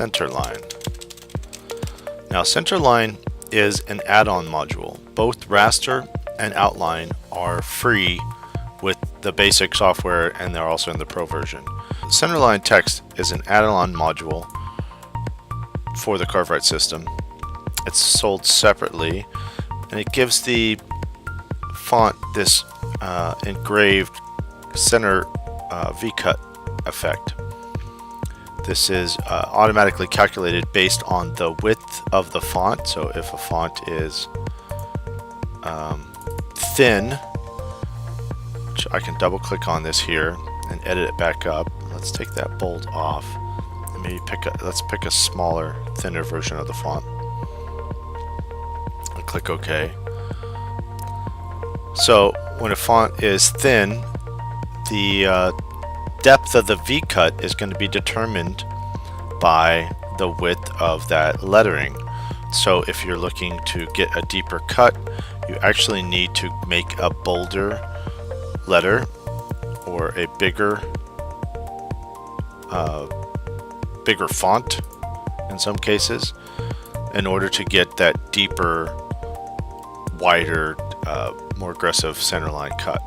Centerline. Now Centerline is an add-on module. Both raster and outline are free with the basic software, and they're also in the Pro version. Centerline Text is an add-on module for the CarveWright system. It's sold separately, and it gives the font this engraved center V-cut effect. This is automatically calculated based on the width of the font. So if a font is thin, which I can double click on this here and edit it back up. Let's take that bold off and maybe let's pick a smaller, thinner version of the font and click OK. So when a font is thin, the depth of the V-cut is going to be determined by the width of that lettering. So if you're looking to get a deeper cut, you actually need to make a bolder letter or a bigger font in some cases in order to get that deeper, wider, more aggressive centerline cut.